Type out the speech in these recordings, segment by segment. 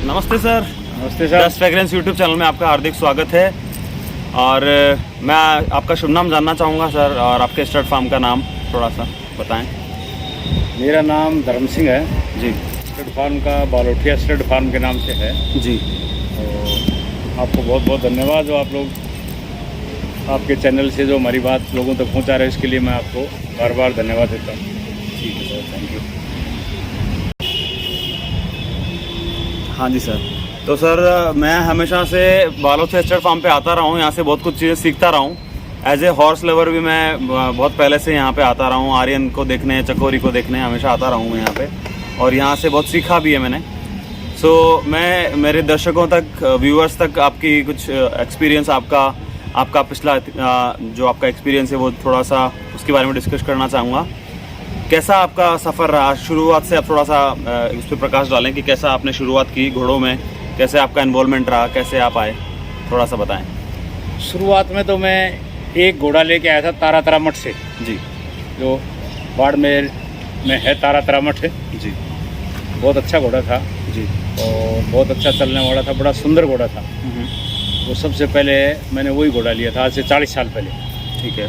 नमस्ते सर। नमस्ते sir. Just fragrance YouTube channel में आपका हार्दिक स्वागत है। और मैं आपका शुभ नाम जानना चाहूँगा सर, और आपके स्टड फार्म का नाम थोड़ा सा बताएं। मेरा नाम धर्म सिंह है जी। स्टड फार्म का बालोटिया स्टड फार्म के नाम से है। जी। तो आपको बहुत बहुत धन्यवाद जो आप लोग आपके चैनल से जो हमारी बात लोगों तक पहुंचा रहे हैं, इसके लिए मैं आपको बार बार धन्यवाद देता हूँ। ठीक है सर, थैंक यू। हाँ जी सर। तो सर मैं हमेशा से बालोटिया स्टड फार्म पे आता रहा हूँ, यहाँ से बहुत कुछ चीज़ें सीखता रहा हूँ। एज ए हॉर्स लवर भी मैं बहुत पहले से यहाँ पे आता रहा हूँ, आर्यन को देखने, चकोरी को देखने हमेशा आता रहा हूँ यहाँ पे, और यहाँ से बहुत सीखा भी है मैंने। मैं मेरे दर्शकों तक, व्यूअर्स तक आपकी कुछ एक्सपीरियंस, आपका पिछला जो आपका एक्सपीरियंस है वो थोड़ा सा उसके बारे में डिस्कस करना चाहूँगा। कैसा आपका सफ़र रहा शुरुआत से? आप थोड़ा सा इस पर प्रकाश डालें कि कैसा आपने शुरुआत की घोड़ों में, कैसे आपका इन्वॉल्वमेंट रहा, कैसे आप आए, थोड़ा सा बताएं। शुरुआत में तो मैं एक घोड़ा लेके आया था तारा मठ से। जी। वो बाड़मेर में है तारा मठ है जी। बहुत अच्छा घोड़ा था जी। और बहुत अच्छा चलने वाला था, बड़ा सुंदर घोड़ा था। वो सबसे पहले मैंने वही घोड़ा लिया था आज से 40 साल पहले। ठीक है।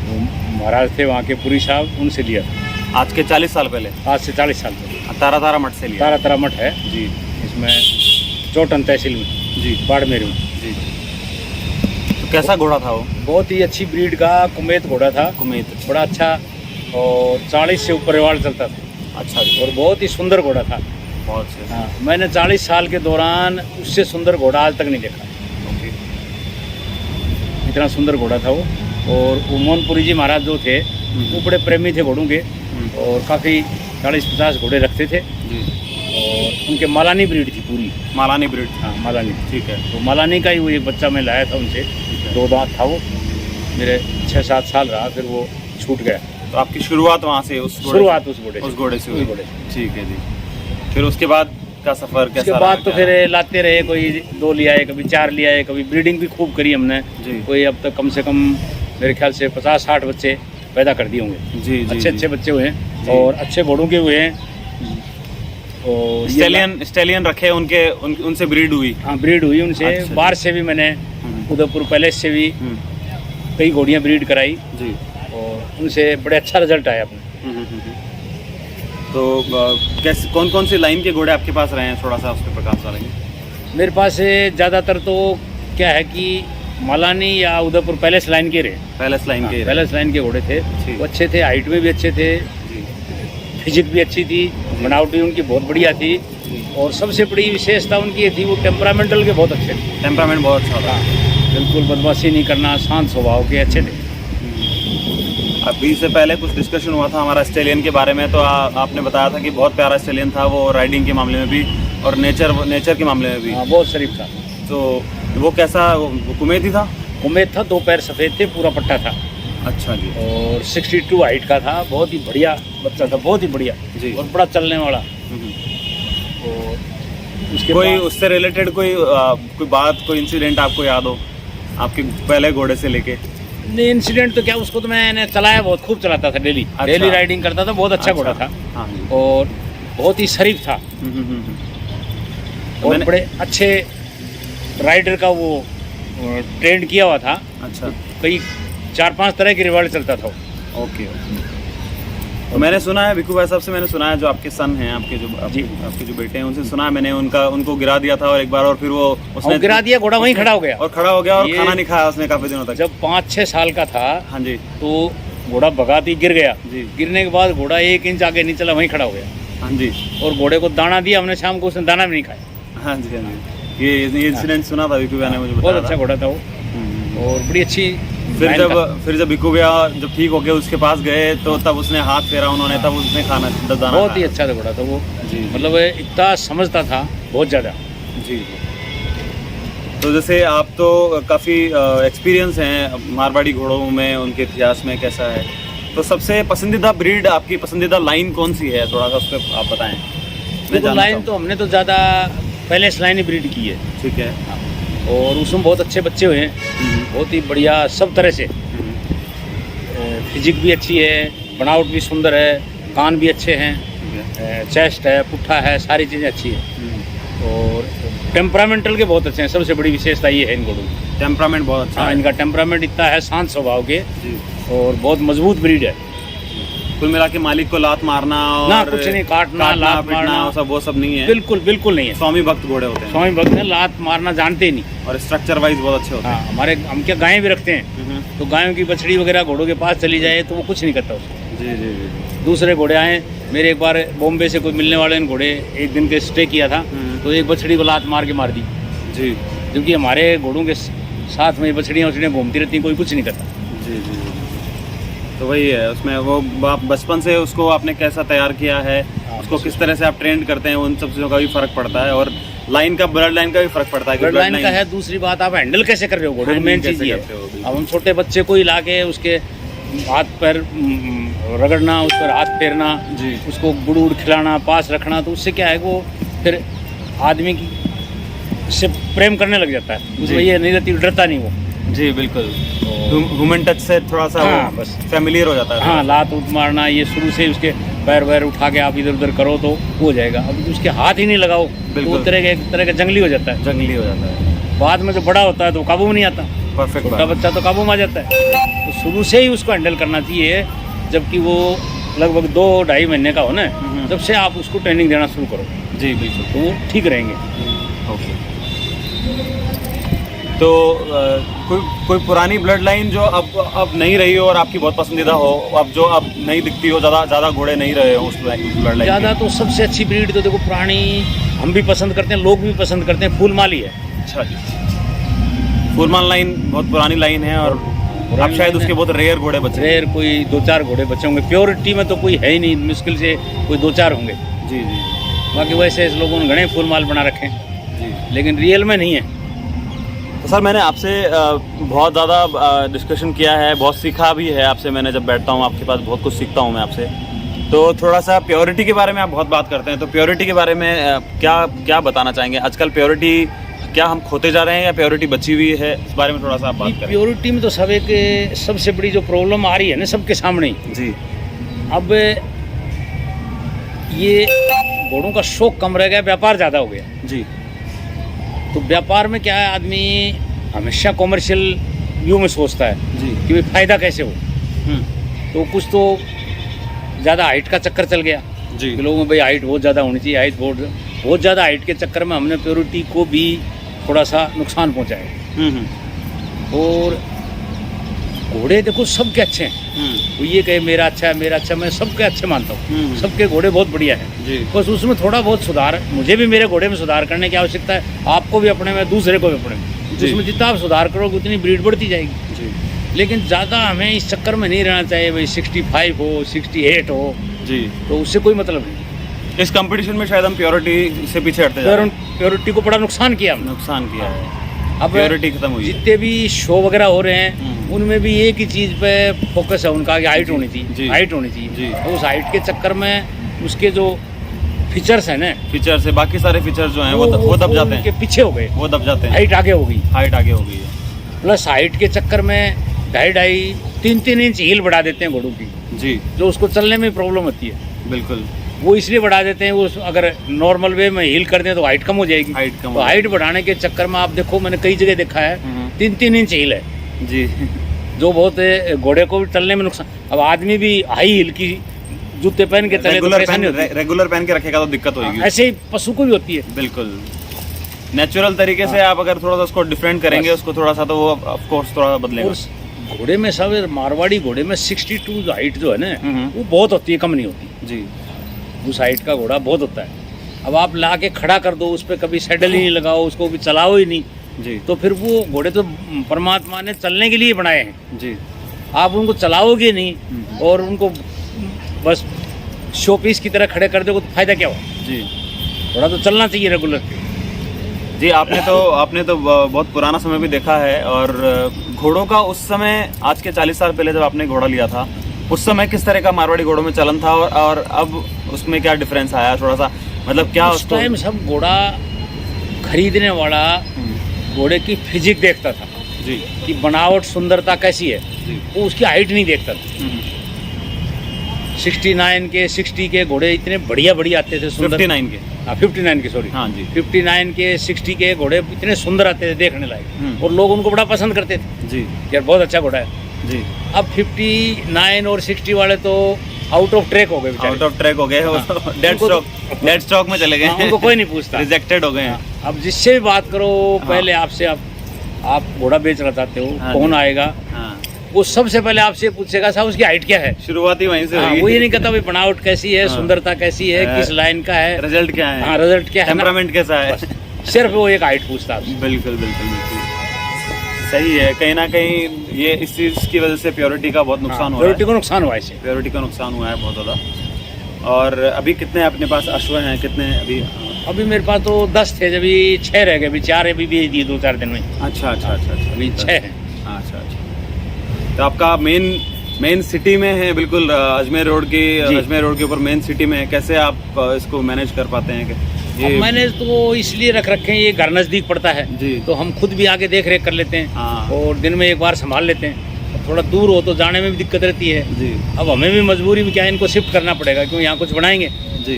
वो महाराज थे वहाँ के पुरी साहब, उनसे लिया था आज के 40 साल पहले। आज से 40 साल पहले तारा मठ से लिया। तारा मठ है जी। इसमें चौटन तहसील में जी, बाड़मेर में। जी। तो कैसा घोड़ा था वो? बहुत ही अच्छी ब्रीड का कुमैत घोड़ा था। कुमैत, बड़ा अच्छा, और 40 से ऊपर रिवाल्ड चलता था। अच्छा जी। और बहुत ही सुंदर घोड़ा था। बहुत से। हाँ, मैंने 40 साल के दौरान उससे सुंदर घोड़ा आज तक नहीं देखा। ओके। इतना सुंदर घोड़ा था वो। और वो मोहनपुरी जी महाराज जो थे वो बड़े प्रेमी थे घोड़ों के, और काफ़ी 40-50 घोड़े रखते थे। जी। और उनके मालानी ब्रीड थी पूरी। मालानी ब्रीड। हाँ, मालानी। ठीक है। तो मालानी का ही वो एक बच्चा मैं लाया था उनसे, 2 दांत था वो। मेरे 6-7 साल रहा, फिर वो छूट गया। तो आपकी शुरुआत वहाँ से, उस शुरुआत उस घोड़े से हुई। ठीक है जी। फिर उसके बाद का सफ़र कैसा उसके रहा? बाद तो फिर लाते रहे, कोई 2 लिया है, कभी 4 लिया है, कभी ब्रीडिंग भी खूब करी हमने जी। कोई अब तक कम से कम मेरे ख्याल से 50-60 बच्चे पैदा कर दिए होंगे। जी जी। अच्छे बच्चे हुए हैं और अच्छे घोड़ों के हुए हैं। और स्टेलियन रखे उनसे ब्रीड हुई। हाँ, ब्रीड हुई उनसे। अच्छा। बाहर से भी मैंने उदयपुर पैलेस से भी कई घोड़ियाँ ब्रीड कराई जी। और उनसे बड़े अच्छा रिजल्ट आया अपने। तो कैसे, कौन सी लाइन के घोड़े आपके पास रहे हैं, थोड़ा सा उस पर प्रकाश डालेंगे? मेरे पास ज़्यादातर तो क्या है कि मालानी या उदयपुर पैलेस लाइन के रहे। पैलेस लाइन के। पैलेस लाइन के घोड़े थे, ठीक। वो अच्छे थे, हाइट में भी अच्छे थे, जी। फिजिक भी अच्छी थी, बनावट भी उनकी बहुत बढ़िया थी। और सबसे बड़ी विशेषता उनकी ये थी, वो टेम्परामेंटल के बहुत अच्छे थे। टेम्परामेंट बहुत अच्छा था। बिल्कुल बदमाशी नहीं करना, शांत स्वभाव के अच्छे थे। अभी से पहले कुछ डिस्कशन हुआ था हमारा स्टेलियन के बारे में, तो आपने बताया था कि बहुत प्यारा स्टेलियन था वो, राइडिंग के मामले में भी और नेचर के मामले में भी। हाँ, बहुत शरीफ था। तो वो कैसा, कुमैत ही था? कुमैत था, 2 पैर सफ़ेद थे, पूरा पट्टा था। अच्छा जी। और 62 हाइट का था, बहुत ही बढ़िया बच्चा था, बहुत ही बढ़िया जी। और बड़ा चलने वाला। और उसके कोई बाद उससे रिलेटेड कोई बात, कोई इंसिडेंट आपको याद हो आपके पहले घोड़े से लेके? नहीं, इंसिडेंट तो क्या, उसको तो मैंने चलाया, बहुत खूब चलाता था, डेली अच्छा। डेली राइडिंग करता था, बहुत अच्छा घोड़ा था। हाँ जी। और बहुत ही शरीफ था। और बड़े अच्छे राइडर का वो ट्रेंड किया हुआ था। अच्छा। कई 4-5 तरह के रिवार्ड चलता था। ओके। तो मैंने सुना है विकू भाई साहब से, मैंने सुना है जो आपके सन हैं, आपके जो बेटे हैं, उनसे सुना है मैंने, उनको गिरा दिया था और एक बार, और फिर वो उसने गिरा दिया, घोड़ा वहीं खड़ा हो गया। और खाना नहीं खाया उसने काफी दिनों तक। जब 5-6 साल का था, हाँ जी, तो घोड़ा भगाती गिर गया जी। गिरने के बाद घोड़ा 1 इंच आगे नहीं चला, वहीं खड़ा हो गया। हाँ जी। और घोड़े को दाना दिया हमने शाम को, उसने दाना भी नहीं खाया। हाँ जी। हाँ जी। ये इंसिडेंट सुना था विकू भाई ने मुझे बहुत बताया अच्छा घोड़ा था वो। और बड़ी अच्छी। फिर जब विकू भैया जब ठीक हो गए उसके पास गए, तो तब उसने हाथ फेरा उन्होंने, तब उसने खाना दाना बहुत ही अच्छा घोड़ा था वो जी। मतलब इतना समझता था, बहुत ज़्यादा जी। तो जैसे आप तो काफ़ी एक्सपीरियंस हैं मारवाड़ी घोड़ों में, उनके इतिहास में कैसा है, तो सबसे पसंदीदा ब्रीड, आपकी पसंदीदा लाइन कौन सी है, थोड़ा सा उस पर आप बताएं। लाइन तो हमने तो ज़्यादा पैलेस लाइन ही ब्रीड की है। ठीक है। और उसमें बहुत अच्छे बच्चे हुए हैं, बहुत ही बढ़िया सब तरह से। फिजिक भी अच्छी है, बनावट भी सुंदर है, कान भी अच्छे हैं, ठीक है। चेस्ट है, पुट्ठा है, सारी चीज़ें अच्छी है। और टेम्परामेंटल के बहुत अच्छे हैं, सबसे बड़ी विशेषता ये है इन घोड़ों की। टेम्परामेंट बहुत अच्छा हाँ, है। इनका टेम्परामेंट इतना है, शांत स्वभाव के, जी। और बहुत मजबूत ब्रीड है। कुल मिला के मालिक को लात मारना और ना कुछ नहीं, काटना लात पीटना मारना वो सब नहीं है। बिल्कुल बिल्कुल नहीं है। स्वामी भक्त घोड़े होते हैं स्वामी भक्त ने लात मारना जानते ही नहीं। और स्ट्रक्चर वाइज बहुत अच्छे होते हाँ, हमारे हम क्या गायें भी रखते हैं, हैं। तो गायों की बछड़ी वगैरह घोड़ों के पास चली जाए तो वो कुछ नहीं करता उसको। जी जी जी। दूसरे घोड़े आए, मेरे एक बार बॉम्बे से कोई मिलने वाले ने घोड़े एक दिन के स्टे किया था, तो एक बछड़ी को लात मार के मार दी। जी क्योंकि हमारे घोड़ों के साथ में बछड़ियाँ घूमती रहती हैं, कोई कुछ नहीं करता। जी जी। तो वही है उसमें, वो आप बचपन से उसको आपने कैसा तैयार किया है, उसको किस तरह से आप ट्रेंड करते हैं, उन सब चीज़ों का भी फर्क पड़ता है। और लाइन का, ब्लड लाइन का भी फर्क पड़ता है। ब्लड लाइन का है। दूसरी बात, आप हैंडल कैसे कर रहे हो घोड़े, मेन चीज़ ये है। अब हम छोटे बच्चे को ही ला के उसके हाथ पैर रगड़ना, उस पर हाथ फेरना, जी। उसको गुड़ उड़ खिलाना, पास रखना, तो उससे क्या है, वो फिर आदमी की से प्रेम करने लग जाता है। उसमें ये नहीं रहती, डरता नहीं वो। जी बिल्कुल। ह्यूमन टच से थोड़ा सा हाँ, बस फैमिलियर हो जाता है। हाँ, लात उठ मारना, ये शुरू से उसके पैर वैर उठा के आप इधर उधर करो तो हो जाएगा। अब उसके हाथ ही नहीं लगाओ तो वो तरह का जंगली हो जाता है। जंगली हो जाता है। बाद में जो बड़ा होता है तो काबू में नहीं आता। परफेक्ट। छोटा बच्चा तो काबू में आ जाता है। तो शुरू से ही उसको हैंडल करना चाहिए। जबकि वो लगभग 2-2.5 महीने का हो ना, जब से आप उसको ट्रेनिंग देना शुरू करो, जी बिल्कुल, तो वो ठीक रहेंगे। ओके। तो कोई पुरानी ब्लड लाइन जो अब नहीं रही हो और आपकी बहुत पसंदीदा हो, अब जो अब नहीं दिखती हो, ज़्यादा घोड़े नहीं रहे हो उस ब्लड लाइन? ज़्यादा तो सबसे अच्छी ब्रीड तो देखो पुरानी हम भी पसंद करते हैं, लोग भी पसंद करते हैं, फूलमाली है। अच्छा जी। फूलमाल लाइन बहुत पुरानी लाइन है और अब शायद उसके बहुत रेयर घोड़े बचे। रेयर कोई 2-4 घोड़े बचे होंगे। प्योरिटी में तो कोई है ही नहीं, मुश्किल से कोई 2-4 होंगे। जी जी। बाकी वैसे इस लोगों ने घने फूलमाल बना रखे हैं, जी। लेकिन रियल में नहीं है। तो सर मैंने आपसे बहुत ज़्यादा डिस्कशन किया है, बहुत सीखा भी है आपसे। मैंने जब बैठता हूँ आपके पास बहुत कुछ सीखता हूँ मैं आपसे। तो थोड़ा सा प्योरिटी के बारे में आप बहुत बात करते हैं, तो प्योरिटी के बारे में क्या बताना चाहेंगे? आजकल प्योरिटी क्या हम खोते जा रहे हैं या प्योरिटी बची हुई है, इस बारे में थोड़ा सा आप बात करें। प्योरिटी में तो सब एक सबसे बड़ी जो प्रॉब्लम आ रही है ना सबके सामने ही। जी। अब ये घोड़ों का शौक कम रह गया, व्यापार ज़्यादा हो गया। जी। तो व्यापार में क्या है, आदमी हमेशा कॉमर्शियल व्यू में सोचता है जी। कि भाई फ़ायदा कैसे हो। तो कुछ तो ज़्यादा हाइट का चक्कर चल गया जी। कि लोगों में भाई हाइट बहुत ज़्यादा होनी चाहिए, हाइट बहुत ज़्यादा हाइट के चक्कर में हमने प्योरिटी को भी थोड़ा सा नुकसान पहुंचाया। और घोड़े देखो सबके अच्छे हैं, वो ये कहे मेरा अच्छा है मेरा अच्छा, मैं सबके अच्छे मानता हूँ, सबके घोड़े बहुत बढ़िया हैं। जी। बस उसमें थोड़ा बहुत सुधार, मुझे भी मेरे घोड़े में सुधार करने की आवश्यकता है, आपको भी अपने में, दूसरे को भी अपने में। जी। उसमें जितना आप सुधार करोगे उतनी ब्रीड बढ़ती जाएगी। जी। लेकिन ज़्यादा हमें इस चक्कर में नहीं रहना चाहिए, भाई 65 हो 68 हो, जी। तो उससे कोई मतलब नहीं। इस कंपटीशन में शायद हम प्योरिटी से पीछे हटते जा रहे हैं। प्योरिटी को बड़ा नुकसान किया हमने। नुकसान किया है। अब प्योरिटी खत्म हुई है। जितने भी शो वगैरह हो रहे हैं उनमें भी एक ही चीज़ पे फोकस है उनका कि हाइट होनी जी। चाहिए, हाइट होनी चाहिए। जी। तो उस हाइट के चक्कर में उसके जो फीचर्स हैं ना, फीचर से बाकी सारे फीचर्स जो हैं वो दब जाते उनके हैं, पीछे हो गए, वो दब जाते हैं। हाइट आगे हो गई। हाइट आगे हो गई है। प्लस हाइट के चक्कर में 2.5-3 इंच हील बढ़ा देते हैं घोड़ों की, जी जो उसको चलने में प्रॉब्लम होती है। बिल्कुल। वो इसलिए बढ़ा देते हैं, वो अगर नॉर्मल वे में हील कर दें तो हाइट कम हो जाएगी। हाइट कम तो हो हाइट बढ़ाने के चक्कर में आप देखो, मैंने कई जगह देखा है 3-3 इंच हील है, जी। जो बहुत घोड़े को भी चलने में नुकसान। अब आदमी भी हाई हील की जूते पहन के चले तो परेशानी होती है। रेगुलर पहन के रखेगा तो दिक्कत होगी। ऐसे ही पशु को भी होती है। बिल्कुल। नेचुरल तरीके से आप अगर थोड़ा सा उसको डिफरेंट करेंगे, उसको थोड़ा सा, तो वो ऑफ कोर्स थोड़ा बदलेगा। और घोड़े में सब मारवाड़ी घोड़े में 62 हाइट जो है ना, वो बहुत होती है, कम नहीं होती। जी। उस हाइट का घोड़ा बहुत होता है। अब आप ला के खड़ा कर दो, उस पर कभी सैडल ही नहीं लगाओ, उसको भी चलाओ ही नहीं, जी। तो फिर वो घोड़े तो परमात्मा ने चलने के लिए बनाए हैं। जी। आप उनको चलाओगे नहीं और उनको बस शो पीस की तरह खड़े कर दोगे तो फायदा क्या हो। जी। थोड़ा तो चलना चाहिए रेगुलर। जी। आपने तो बहुत पुराना समय भी देखा है, और घोड़ों का उस समय, आज के 40 साल पहले जब आपने घोड़ा लिया था, उस समय किस तरह का मारवाड़ी घोड़ों में चलन था, और अब उसमें क्या डिफरेंस आया? थोड़ा सा मतलब क्या उस टाइम सब घोड़ा खरीदने वाला घोड़े की फिजिक देखता था, जी। कि बनावट सुंदरता कैसी है, जी। वो उसकी हाइट नहीं देखता था। 69 के 60 के घोड़े इतने बढ़िया बढ़िया आते थे, सुंदर। 59 के, हाँ 59 के, सॉरी। हाँ जी। 59 के 60 के घोड़े इतने सुंदर आते थे देखने लायक, और लोग उनको बड़ा पसंद करते थे जी यार, बहुत अच्छा घोड़ा है जी। अब 59 और 60 वाले तो आउट ऑफ ट्रैक हो गए बेचारे। आउट ऑफ ट्रैक हो गए, हाँ। डेड स्टॉक में चले हाँ, गए, उनको कोई नहीं पूछता, रिजेक्टेड हो गए हैं। हाँ, अब जिससे भी बात करो पहले आपसे, आप घोड़ा बेचना चाहते हो, हाँ कौन जी। आएगा, हाँ, वो सबसे पहले आपसे पूछेगा साहब उसकी हाइट क्या है। शुरुआती वहीं से हाँ, होगी। वो ये नहीं कहता भाई बनावट कैसी है, हाँ। सुंदरता कैसी है, किस लाइन का है, रिजल्ट क्या है, हाँ रिजल्ट क्या है ना। टेम्परामेंट कैसा है। बस, सिर्फ वो एक हाइट पूछता है आपसे। बिल्कुल बिल्कुल बिल्कुल सही है। कहीं ना कहीं ये इस चीज़ की वजह से प्योरिटी का बहुत नुकसान हो रहा प्योरिटी है, को नुकसान हुआ इससे। प्योरिटी का नुकसान हुआ है बहुत ज़्यादा। और अभी कितने अपने पास अश्व हैं, कितने अभी? अभी मेरे पास तो 10 थे, अभी 6 रह गए, अभी 4 अभी भेज दिए 2-4 दिन में, अच्छा अच्छा अच्छा अच्छा, अभी 6 हैं। अच्छा अच्छा। तो आपका मेन सिटी में है, बिल्कुल अजमेर रोड की, जी। अजमेर रोड के ऊपर मेन सिटी में है। कैसे आप इसको मैनेज कर पाते हैं कि अब मैंने तो इसलिए रख रखे हैं, ये घर नज़दीक पड़ता है जी। तो हम खुद भी आगे देख रेख कर लेते हैं, हाँ। और दिन में एक बार संभाल लेते हैं। थोड़ा दूर हो तो जाने में भी दिक्कत रहती है। जी अब हमें भी मजबूरी में क्या है, इनको शिफ्ट करना पड़ेगा, क्यों यहाँ कुछ बनाएंगे जी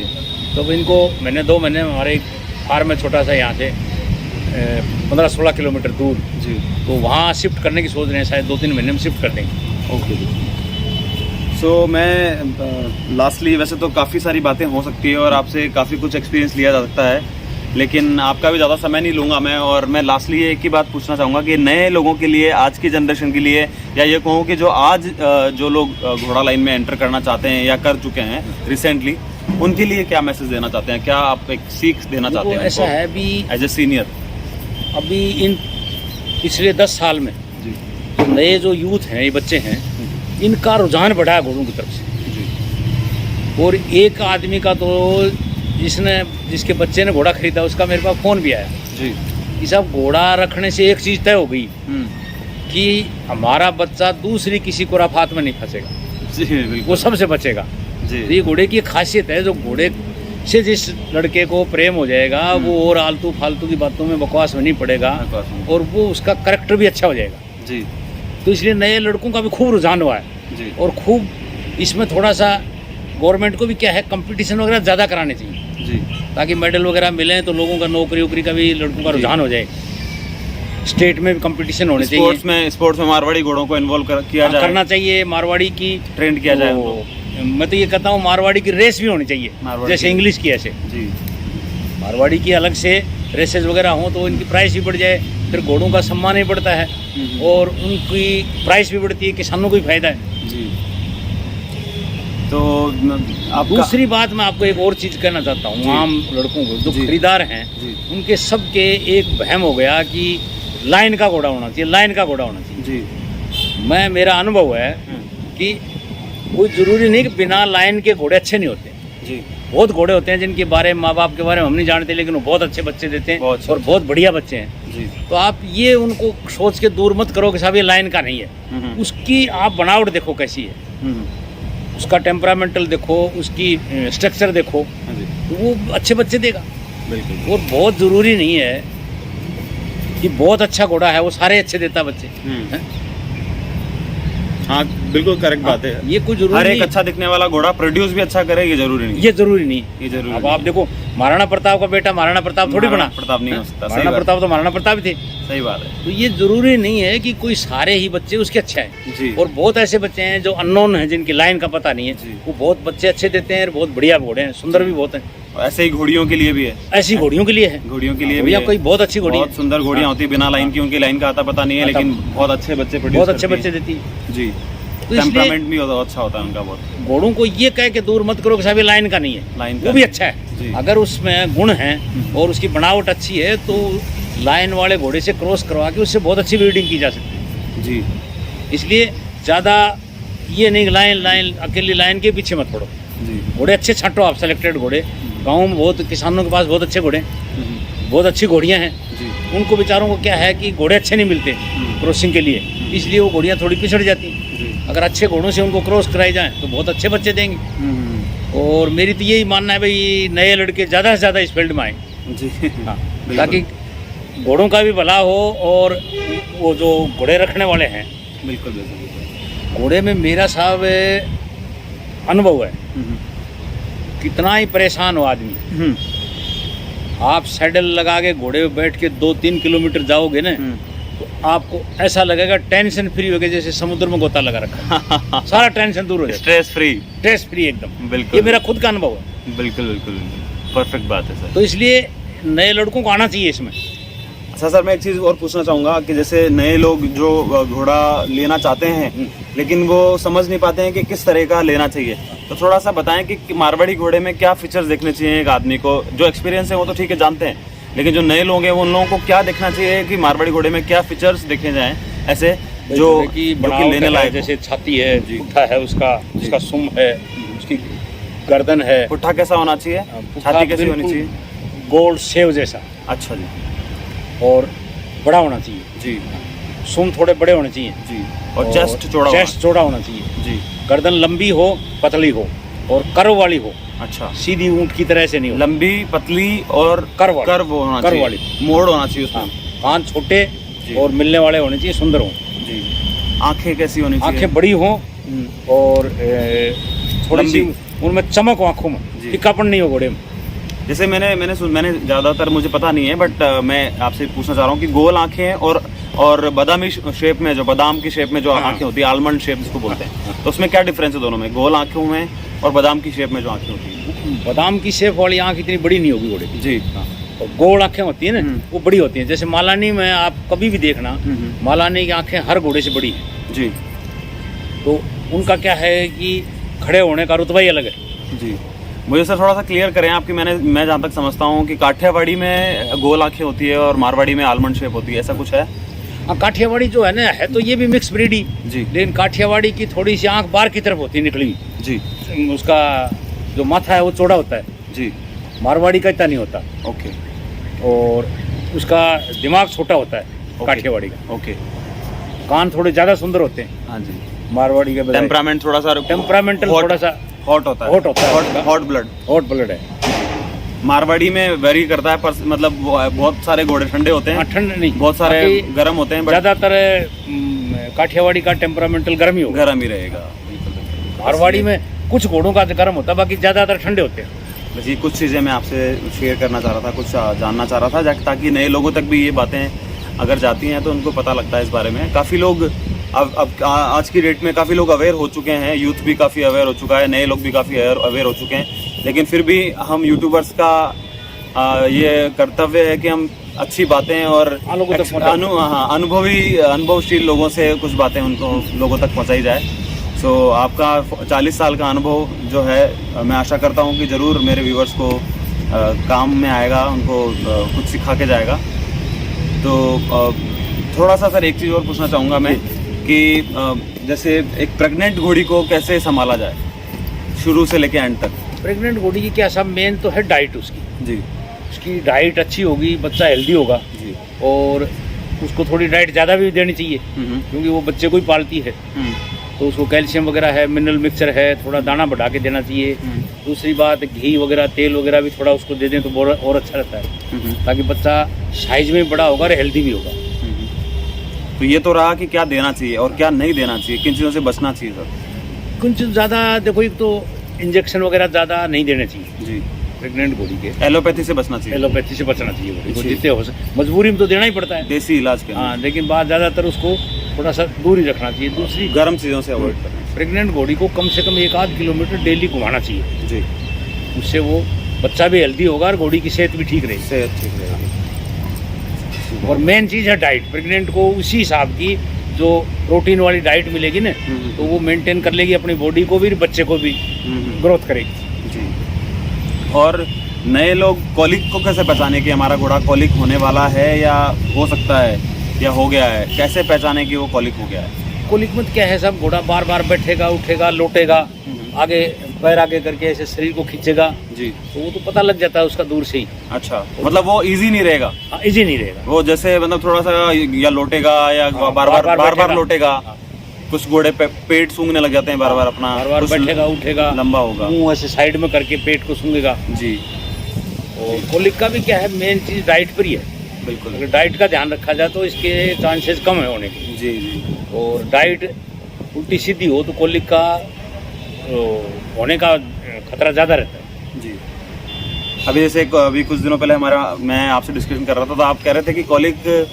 तो अब इनको मैंने 2 महीने हमारे एक फार्म है छोटा सा यहाँ से 15-16 किलोमीटर दूर, जी। तो वहाँ शिफ्ट करने की सोच रहे हैं, शायद 2-3 महीने में शिफ्ट कर देंगे। ओके जी। सो मैं लास्टली, वैसे तो काफ़ी सारी बातें हो सकती है और आपसे काफ़ी कुछ एक्सपीरियंस लिया जा सकता है, लेकिन आपका भी ज़्यादा समय नहीं लूँगा मैं। और मैं लास्टली एक ही बात पूछना चाहूँगा कि नए लोगों के लिए, आज की जनरेशन के लिए, या ये कहूँ कि जो आज जो लोग घोड़ा लाइन में एंटर करना चाहते हैं या कर चुके हैं रिसेंटली, उनके लिए क्या मैसेज देना चाहते हैं? क्या आप एक सीख देना चाहते हैं? ऐसा है अभी एज ए सीनियर। अभी इन पिछले 10 साल में जी जो नए जो यूथ हैं, ये बच्चे हैं, इनका रुझान बढ़ा है घोड़ों की तरफ से। जी और एक आदमी का तो जिसके बच्चे ने घोड़ा खरीदा, उसका मेरे पास फ़ोन भी आया जी। कि साहब घोड़ा रखने से एक चीज़ तय हो गई कि हमारा बच्चा दूसरी किसी खुराफात में नहीं फंसेगा, जी बिल्कुल, वो सबसे बचेगा। जी तो ये घोड़े की एक खासियत है, जो घोड़े से जिस लड़के को प्रेम हो जाएगा वो और आलतू फालतू की बातों में बकवास में नहीं पड़ेगा, और वो उसका करेक्टर भी अच्छा हो जाएगा। जी तो इसलिए नए लड़कों का भी खूब रुझान हुआ है, जी और खूब इसमें थोड़ा सा गवर्नमेंट को भी क्या है, कंपटीशन वगैरह ज़्यादा कराने चाहिए, जी ताकि मेडल वगैरह मिलें तो लोगों का नौकरी वोकरी का भी लड़कों का जी। रुझान हो जाए। स्टेट में भी कंपटीशन होने चाहिए, स्पोर्ट्स में मारवाड़ी घोड़ों को इन्वॉल्व किया जाए, करना चाहिए, मारवाड़ी की ट्रेंड किया जाए तो उनको। मैं तो ये कहता हूँ मारवाड़ी की रेस भी होनी चाहिए, मारवाड़ी जैसे की। इंग्लिश की ऐसे जी मारवाड़ी की अलग से रेसेस वगैरह हों तो इनकी प्राइस भी बढ़ जाए, फिर घोड़ों का सम्मान भी बढ़ता है और उनकी प्राइस भी बढ़ती है, किसानों को भी फायदा है। जी। तो आपका दूसरी बात मैं आपको एक और चीज़ कहना चाहता जी। हूँ, आम लड़कों को जो जी। खरीदार हैं, जी उनके सबके एक वहम हो गया कि लाइन का घोड़ा होना चाहिए, लाइन का घोड़ा होना चाहिए। जी मेरा अनुभव है कि कोई ज़रूरी नहीं कि बिना लाइन के घोड़े अच्छे नहीं होते। जी बहुत घोड़े होते हैं जिनके बारे में माँ बाप के बारे में हम नहीं जानते, लेकिन वो बहुत अच्छे बच्चे देते हैं बहुत अच्छे और बहुत बढ़िया बच्चे हैं। जी तो आप ये उनको सोच के दूर मत करो कि साहब ये लाइन का नहीं है। उसकी आप बनावट देखो कैसी है, उसका टेम्परामेंटल देखो, उसकी स्ट्रक्चर देखो, हाँ जी तो वो अच्छे बच्चे देगा। बिल्कुल। और बहुत ज़रूरी नहीं है कि बहुत अच्छा घोड़ा है वो सारे अच्छे देता बच्चे। हैं? हाँ बिल्कुल करेक्ट बात है। ये कोई जरूरी हर नहीं एक अच्छा दिखने वाला घोड़ा प्रोड्यूस भी अच्छा करे, ये जरूरी नहीं। ये जरूरी नहीं। ये जरूरी अब नहीं। आप देखो महाराणा प्रताप का बेटा महाराणा प्रताप थोड़ी बना, महाराणा प्रताप नहीं हो सकता, सही महाराणा बात। प्रताप तो महाराणा प्रताप ही थे। सही बात है। तो ये जरूरी नहीं है कि कोई सारे ही बच्चे उसके अच्छे हैं। जी और बहुत ऐसे बच्चे हैं जो अननोन हैं, जिनकी लाइन का पता नहीं जी। है, वो बहुत बच्चे अच्छे देते हैं और बहुत बढ़िया घोड़े हैं, सुंदर भी बहुत हैं। ऐसे ही घोड़ियों के लिए भी है, ऐसी घोड़ियों के लिए है, घोड़ियों के लिए भी घोड़ियाँ है। कोई बहुत अच्छी घोड़ी बहुत है, सुंदर घोड़ियाँ हाँ। होती है बिना लाइन की, उनकी लाइन का आता पता नहीं है, आता- लेकिन बहुत अच्छे बच्चे प्रोड्यूस बहुत अच्छे करती बच्चे है। देती है। जी तो इसलिए टेम्परामेंट भी अच्छा होता है उनका बहुत। घोड़ों को ये कह के दूर मत करो कि साहब ये लाइन का नहीं है, लाइन वो का भी नहीं। अच्छा जी। है। अगर उसमें गुण हैं और उसकी बनावट अच्छी है तो लाइन वाले घोड़े से क्रॉस करवा के उससे बहुत अच्छी ब्रीडिंग की जा सकती है। जी इसलिए ज़्यादा ये नहीं लाइन अकेली लाइन के पीछे मत पड़ो। जी घोड़े अच्छे छांटो आप, सेलेक्टेड घोड़े। गाँव में बहुत किसानों के पास बहुत अच्छे घोड़े, बहुत अच्छी घोड़ियाँ हैं। जी उनको बेचारों को क्या है कि घोड़े अच्छे नहीं मिलते क्रॉसिंग के लिए, इसलिए वो घोड़ियाँ थोड़ी पिछड़ जाती हैं। जी अगर अच्छे घोड़ों से उनको क्रॉस कराई जाए तो बहुत अच्छे बच्चे देंगे। और मेरी तो यही मानना है भाई नए लड़के ज़्यादा से ज़्यादा इस फील्ड में आए, जी हाँ, बिल्कुल। ताकि घोड़ों का भी भला हो और वो जो घोड़े रखने वाले हैं, बिल्कुल बिल्कुल। घोड़े में मेरा साहब अनुभव है, कितना ही परेशान हो आदमी, आप सैडल लगा के घोड़े पे बैठ के 2-3 किलोमीटर जाओगे ना, तो आपको ऐसा लगेगा टेंशन फ्री हो गया, जैसे समुद्र में गोता लगा रखा है। सारा टेंशन दूर हो जाए, स्ट्रेस फ्री एकदम। बिल्कुल, ये मेरा खुद का अनुभव है। बिल्कुल परफेक्ट बात है सर। तो इसलिए नए लड़कों को आना चाहिए इसमें। अच्छा सर, मैं एक चीज़ और पूछना चाहूँगा कि जैसे नए लोग जो घोड़ा लेना चाहते हैं लेकिन वो समझ नहीं पाते हैं कि किस तरह का लेना चाहिए, तो थोड़ा सा बताएं कि मारवाड़ी घोड़े में क्या फीचर्स देखने चाहिए एक आदमी को। जो एक्सपीरियंस है वो तो ठीक है, जानते हैं, लेकिन जो नए लोग हैं उन लोगों को क्या देखना चाहिए कि मारवाड़ी घोड़े में क्या फीचर्स देखे जाएं ऐसे जो कि लेने लायक। जैसे छाती है, पुट्ठा है उसका सुम है, उसकी गर्दन है। पुट्ठा कैसा होना चाहिए, छाती कैसी होनी चाहिए? गोल्ड सेव जैसा। अच्छा जी। और बड़ा होना चाहिए जी। सुम थोड़े बड़े होने चाहिए जी। और चेस्ट चौड़ा होना चाहिए जी। गर्दन लंबी हो, पतली हो और कर्व वाली हो। अच्छा, सीधी ऊंट की तरह से नहीं हो, लंबी पतली और कर्व होना चाहिए, वाली मोड़ होना चाहिए उसमें। कान छोटे और मिलने वाले होने चाहिए, सुंदर हो जी। आंखें कैसी होनी चाहिए? आंखें बड़ी हो और थोड़ी सी उनमें चमक हो, आंखों में टिक्कापन नहीं हो घोड़े में। जैसे मैंने ज़्यादातर मुझे पता नहीं है, बट मैं आपसे पूछना चाह रहा हूँ कि गोल आंखें और बादामी शेप में, जो बादाम की शेप में जो आंखें होती है, आलमंड शेप जिसको बोलते हैं, तो उसमें क्या डिफरेंस है दोनों में, गोल आंखों में और बादाम की शेप में जो आंखें होती है? बादाम की शेप वाली आंख इतनी बड़ी नहीं होगी घोड़े की जी। और गोल आंखें होती है ना, वो बड़ी होती हैं। जैसे मालानी में आप कभी भी देखना, मालानी की आंखें हर घोड़े से बड़ी हैं जी। तो उनका क्या है कि खड़े होने का रुतबा ही अलग है जी। मुझे सर थोड़ा सा क्लियर करें आपकी, मैं जहाँ तक समझता हूँ कि काठियावाड़ी में गोल आंखें होती है और मारवाड़ी में आलमंड शेप होती है, ऐसा कुछ है? हाँ, काठियावाड़ी जो है ना, है तो ये भी मिक्स ब्रीड ही जी, लेकिन काठियावाड़ी की थोड़ी सी आंख बाहर की तरफ होती है निकली जी। उसका जो माथा है वो चौड़ा होता है जी। मारवाड़ी का इतना नहीं होता। ओके। और उसका दिमाग छोटा होता है काठियावाड़ी का। ओके। कान थोड़े ज़्यादा सुंदर होते हैं हाँ जी। मारवाड़ी के। टेम्परामेंट टेम्परामेंटल थोड़ा सा हॉट होता है। हॉट ब्लड है। मारवाड़ी में वेरी करता है, पर मतलब बहुत सारे घोड़े ठंडे होते हैं, ठंडे नहीं, बहुत सारे गर्म होते हैं, ज़्यादातर काठियावाड़ी का टेम्परामेंटल गर्म ही होगा, गर्म ही रहेगा। मारवाड़ी में कुछ घोड़ों का गर्म होता है, बाकी ज़्यादातर ठंडे होते हैं। बस ये कुछ चीज़ें मैं आपसे शेयर करना चाह रहा था, कुछ जानना चाह रहा था, ताकि नए लोगों तक भी ये बातें अगर जाती हैं तो उनको पता लगता है इस बारे में। काफ़ी लोग अब आज की डेट में काफ़ी लोग अवेयर हो चुके हैं, यूथ भी काफ़ी अवेयर हो चुका है, नए लोग भी काफ़ी अवेयर हो चुके हैं, लेकिन फिर भी हम यूट्यूबर्स का ये कर्तव्य है कि हम अच्छी बातें और अनुभवशील लोगों से कुछ बातें उनको लोगों तक पहुंचाई जाए। सो आपका 40 साल का अनुभव जो है, मैं आशा करता हूं कि ज़रूर मेरे व्यूवर्स को काम में आएगा, उनको कुछ सिखा के जाएगा। तो थोड़ा सा सर एक चीज़ और पूछना चाहूँगा मैं कि जैसे एक प्रेग्नेंट घोड़ी को कैसे संभाला जाए शुरू से लेके एंड तक? प्रेग्नेंट घोड़ी की क्या सब मेन तो है डाइट उसकी जी। उसकी डाइट अच्छी होगी, बच्चा हेल्दी होगा जी। और उसको थोड़ी डाइट ज़्यादा भी देनी चाहिए क्योंकि वो बच्चे को ही पालती है, तो उसको कैल्शियम वगैरह है, मिनरल मिक्सचर है, थोड़ा दाना बढ़ा के देना चाहिए। दूसरी बात, घी वगैरह तेल वगैरह भी थोड़ा उसको दे दें तो और अच्छा रहता है, ताकि बच्चा साइज में बड़ा होगा और हेल्दी भी होगा। तो ये तो रहा कि क्या देना चाहिए और क्या नहीं देना चाहिए, किन चीज़ों से बचना चाहिए सर? कुछ ज़्यादा देखो, एक तो इंजेक्शन वगैरह ज़्यादा नहीं देने चाहिए जी प्रेग्नेंट घोड़ी के। एलोपैथी से बचना चाहिए। एलोपैथी से बचना चाहिए घोड़ी को जितने हो सके, मजबूरी में तो देना ही पड़ता है देसी इलाज के। हाँ, लेकिन बात ज़्यादातर उसको थोड़ा सा दूर ही रखना चाहिए। दूसरी, गर्म चीज़ों से अवॉइड करना। प्रेग्नेंट घोड़ी को कम से कम 1-8 किलोमीटर डेली घुमाना चाहिए जी। उससे वो बच्चा भी हेल्दी होगा और घोड़ी की सेहत भी ठीक रहेगी। सेहत ठीक रहेगी। और मेन चीज़ है डाइट। प्रेग्नेंट को उसी हिसाब की जो प्रोटीन वाली डाइट मिलेगी ना, तो वो मेंटेन कर लेगी अपनी बॉडी को भी, बच्चे को भी ग्रोथ करेगी जी। और नए लोग कॉलिक को कैसे पहचाने कि हमारा घोड़ा कॉलिक होने वाला है या हो सकता है या हो गया है, कैसे पहचाने कि वो कॉलिक हो गया है? कॉलिक में क्या है, सब घोड़ा बार बार बैठेगा, उठेगा, लौटेगा, आगे पैर आगे करके ऐसे शरीर को खींचेगा जी, तो वो तो पता लग जाता है उसका दूर से ही। अच्छा, मतलब वो इजी नहीं रहेगा? इजी नहीं रहेगा वो, जैसे मतलब थोड़ा सा या लौटेगा या बार बार लौटेगा। कुछ घोड़े पेट सूंघने लग जाते हैं बार बार, अपना बार बार बैठेगा, उठेगा, लंबा होगा, मुंह ऐसे साइड में करके पेट को सूंघेगा जी। और कॉलिक का भी क्या है, मेन चीज़ डाइट पर ही है। बिल्कुल, अगर डाइट का ध्यान रखा जाए तो इसके चांसेस कम है होने के। जी जी। और डाइट उल्टी सीधी हो तो कॉलिक का होने का खतरा ज़्यादा रहता है। जी। अभी जैसे अभी कुछ दिनों पहले मैं आपसे डिस्कशन कर रहा था, तो आप कह रहे थे कि कॉलिक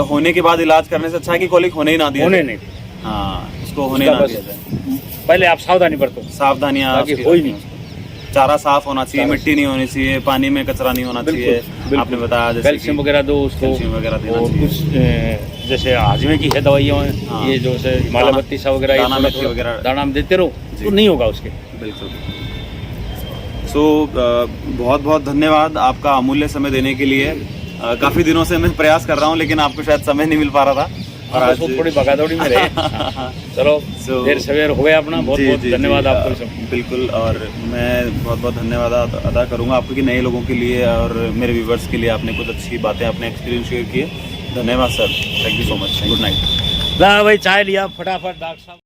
होने के बाद इलाज करने से अच्छा है कि कॉलिक होने ही ना दिया होने जाए। नहीं, हाँ, उसको होने उसका ना बस दिया जाए। पहले आप सावधानी बरतो, सावधानियां बाकी उसकी हो ही रखनी नहीं। उसको। चारा साफ होना चाहिए, चारा मिट्टी नहीं होनी चाहिए, पानी में कचरा नहीं होना बिल्कुल, चाहिए। बिल्कुल। आपने बताया जैसे कैल्शियम कि वगैरह दो उसको, कैल्शियम वगैरह देना और चाहिए। कुछ जैसे हाजमे की है दवाइयाँ हैं, हाँ। ये जो से माला दाना- बत्ती सा वगैरह, ये दाना थोड़ा मिर्ची थोड़ा वगैरह। दाना हम देते रहो जी। तो नहीं होगा उसके। बिल्कुल। सो बहुत बहुत धन्यवाद आपका अमूल्य समय देने के लिए। काफ़ी दिनों से मैं प्रयास कर रहा हूँ, लेकिन आपको शायद समय नहीं मिल पा रहा था। और आज वो थोड़ी भगादौड़ी में रहे। चलो So- देर सवेर हो गया अपना, बहुत जी, बहुत जी, धन्यवाद जी, आपको सब। बिल्कुल। और मैं बहुत बहुत धन्यवाद अदा करूंगा आपको कि नए लोगों के लिए और मेरे व्यूवर्स के लिए आपने कुछ अच्छी बातें, अपने एक्सपीरियंस शेयर किए। धन्यवाद सर, thank you so much, good night. ला भाई चाय लिया फटाफट डॉक्टर साहब।